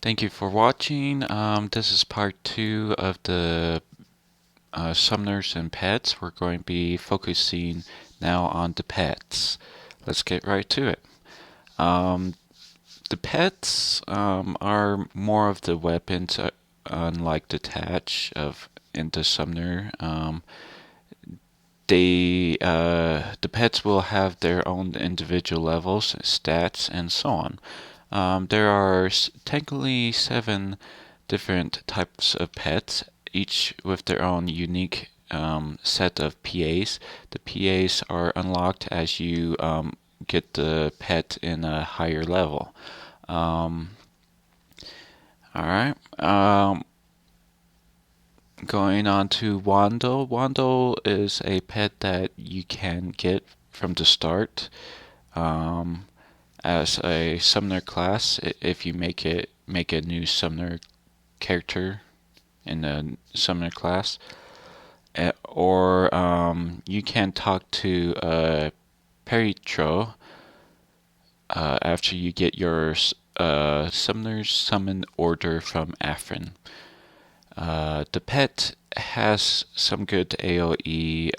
Thank you for watching. This is part 2 of the summoners and pets. We're going to be focusing now on the pets. Let's get right to it. The pets are more of the weapons, unlike the Tatch in the summoner. The pets will have their own individual levels, stats, and so on. There are technically 7 different types of pets, each with their own unique set of PAs. The PAs are unlocked as you get the pet in a higher level. Alright. Going on to Wanda. Wanda is a pet that you can get from the start as a summoner class if you make a new summoner character in the summoner class, or you can talk to Peritro after you get your summoner's summon order from Afrin. The pet has some good AoE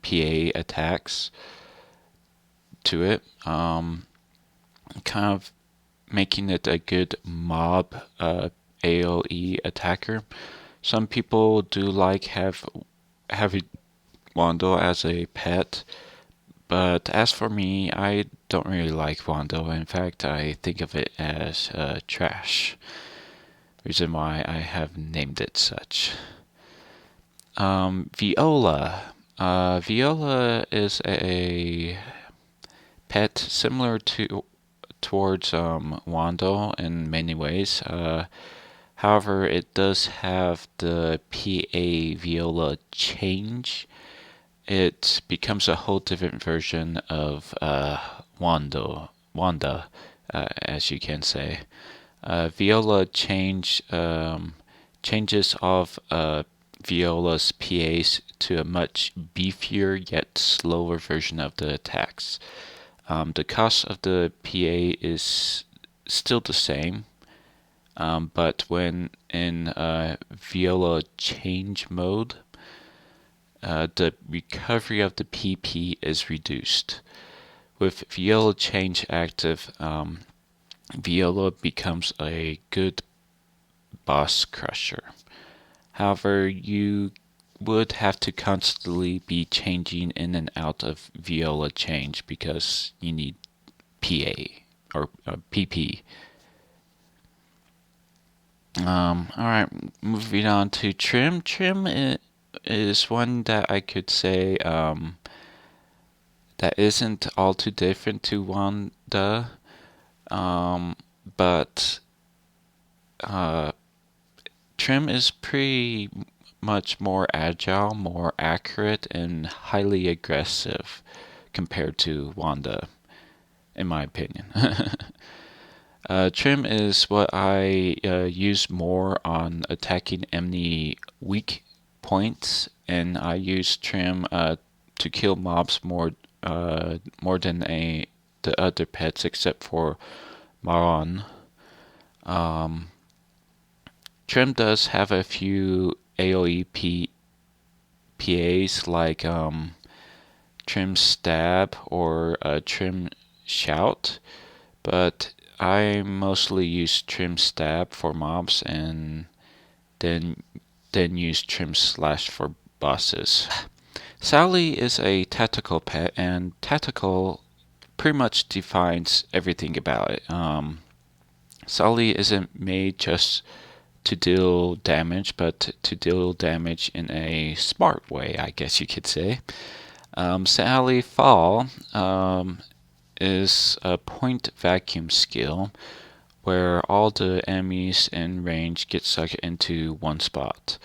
PA attacks to it, kind of making it a good mob AoE attacker. Some people do like having Wanda as a pet, but as for me, I don't really like Wanda. In fact, I think of it as trash. Reason why I have named it such. Viola. Viola is a pet similar towards Wanda in many ways. However, it does have the PA Viola change. It becomes a whole different version of Wanda, as you can say. Viola changes of Viola's PAs to a much beefier yet slower version of the attacks. The cost of the PA is still the same, but when in Viola change mode, the recovery of the PP is reduced. With Viola change active, Viola becomes a good boss crusher. However, you would have to constantly be changing in and out of Viola change because you need PA or PP. Alright, moving on to Trim. Trim is one that I could say that isn't all too different to Wanda, but Trim is pretty much more agile, more accurate, and highly aggressive compared to Wanda, in my opinion. Trim is what I use more on attacking enemy weak points, and I use Trim to kill mobs more than the other pets, except for Maron. Trim does have a few AoE PAs like Trim Stab or Trim Shout, but I mostly use Trim Stab for mobs and then use Trim Slash for bosses. Sally is a tactical pet, and tactical pretty much defines everything about it. Sally isn't made just to deal damage, but to deal damage in a smart way, I guess you could say. Sally Fall is a point vacuum skill where all the enemies in range get sucked into one spot.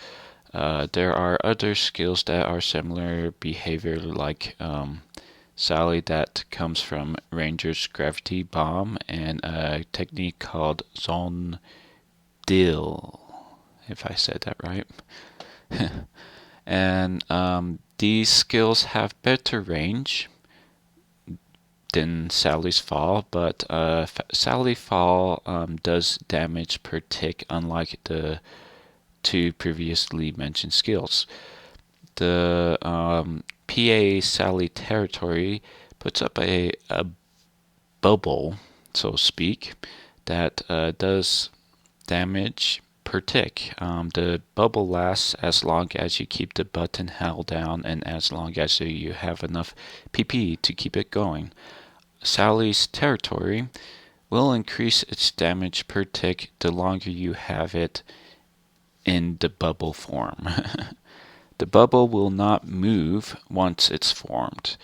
There are other skills that are similar behavior, like Sally that comes from Ranger's Gravity Bomb and a technique called Zone Dill, if I said that right. And these skills have better range than Sally's Fall, but Sally Fall does damage per tick, unlike the two previously mentioned skills. The PA Sally Territory puts up a bubble, so to speak, that does damage per tick. The bubble lasts as long as you keep the button held down and as long as you have enough PP to keep it going. Sally's Territory will increase its damage per tick the longer you have it in the bubble form. The bubble will not move once it's formed,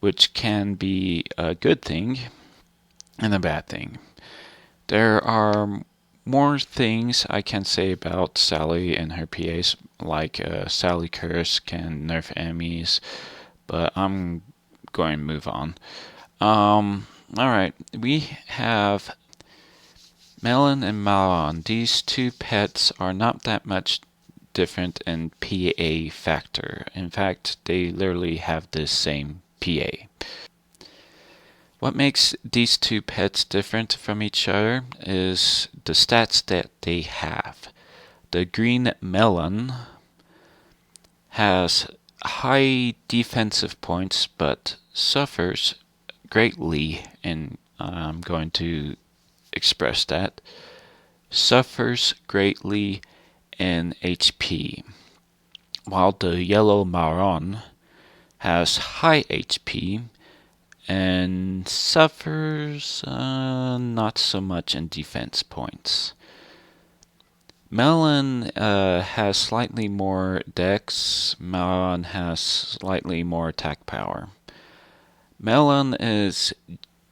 which can be a good thing and a bad thing. There are more things I can say about Sally and her PAs, like Sally Curse can nerf enemies, but I'm going to move on. Alright, we have Melon and Mao. These two pets are not that much different in PA factor. In fact, they literally have the same PA. What makes these two pets different from each other is the stats that they have. The green melon has high defensive points but suffers greatly, and I'm going to express that, suffers greatly in HP, while the yellow marron has high HP and suffers not so much in defense points. Melon has slightly more dex, Marron has slightly more attack power. Melon is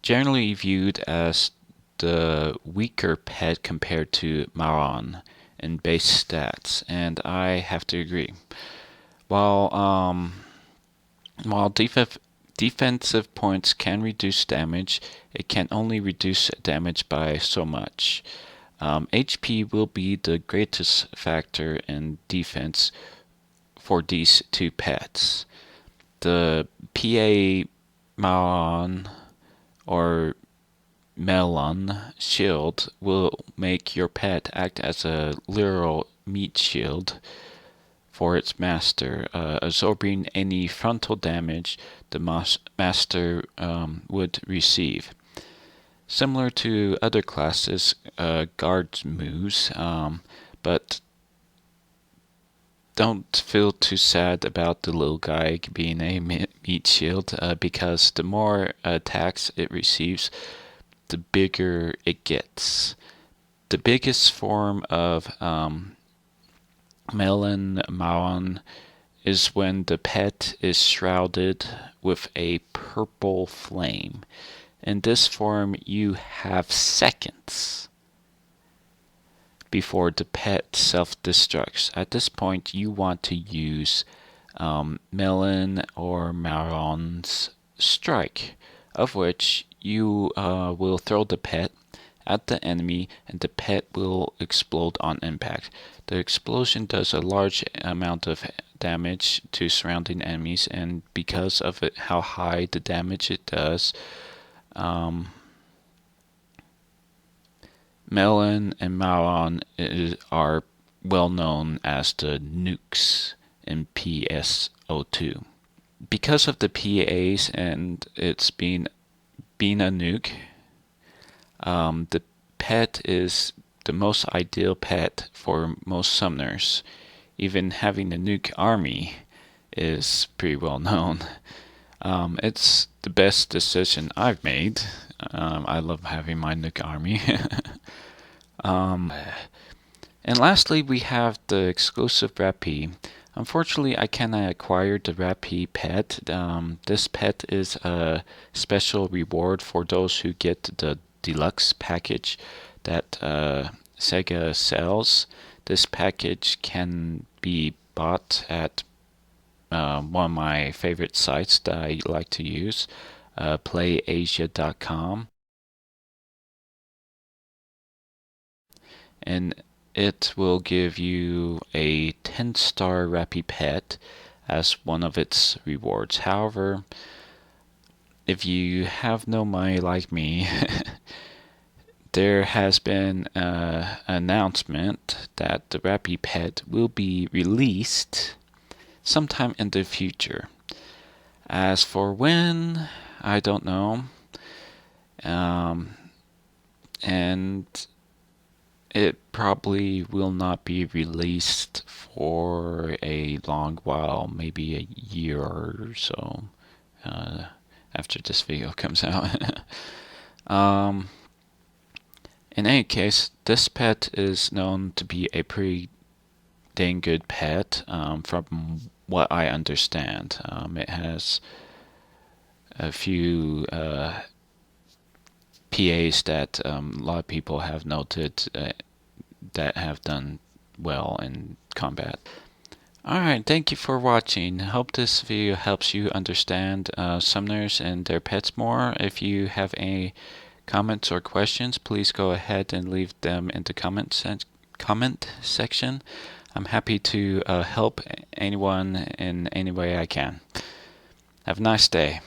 generally viewed as the weaker pet compared to Marron in base stats, and I have to agree. While defensive points can reduce damage, it can only reduce damage by so much. HP will be the greatest factor in defense for these two pets. The PA Marron or Melon shield will make your pet act as a literal meat shield for its master, absorbing any frontal damage the master would receive. Similar to other classes, guard moves, but don't feel too sad about the little guy being a meat shield, because the more attacks it receives, the bigger it gets. The biggest form of Melon Maon is when the pet is shrouded with a purple flame. In this form, you have seconds before the pet self-destructs. At this point, you want to use Melon or Marron's Strike, of which you will throw the pet at the enemy and the pet will explode on impact. The explosion does a large amount of damage to surrounding enemies, and because of how high the damage it does, Melon and Maon are well known as the nukes in PSO2. Because of the PAs and it's being a nuke, the pet is the most ideal pet for most summoners. Even having a nuke army is pretty well known. It's the best decision I've made. I love having my nuke army. And lastly, we have the exclusive Rappy. Unfortunately, I cannot acquire the Rappy Pet. This pet is a special reward for those who get the deluxe package that SEGA sells. This package can be bought at one of my favorite sites that I like to use, playasia.com. And it will give you a 10-star Rappy Pet as one of its rewards. However, if you have no money like me, there has been an announcement that the Rappy Pet will be released sometime in the future. As for when, I don't know. And it probably will not be released for a long while, maybe a year or so after this video comes out. In any case, this pet is known to be a pretty dang good pet, from what I understand. It has a few PAs that a lot of people have noted that have done well in combat. Alright, thank you for watching. Hope this video helps you understand summoners and their pets more. If you have any comments or questions, please go ahead and leave them in the comment section. I'm happy to help anyone in any way I can. Have a nice day.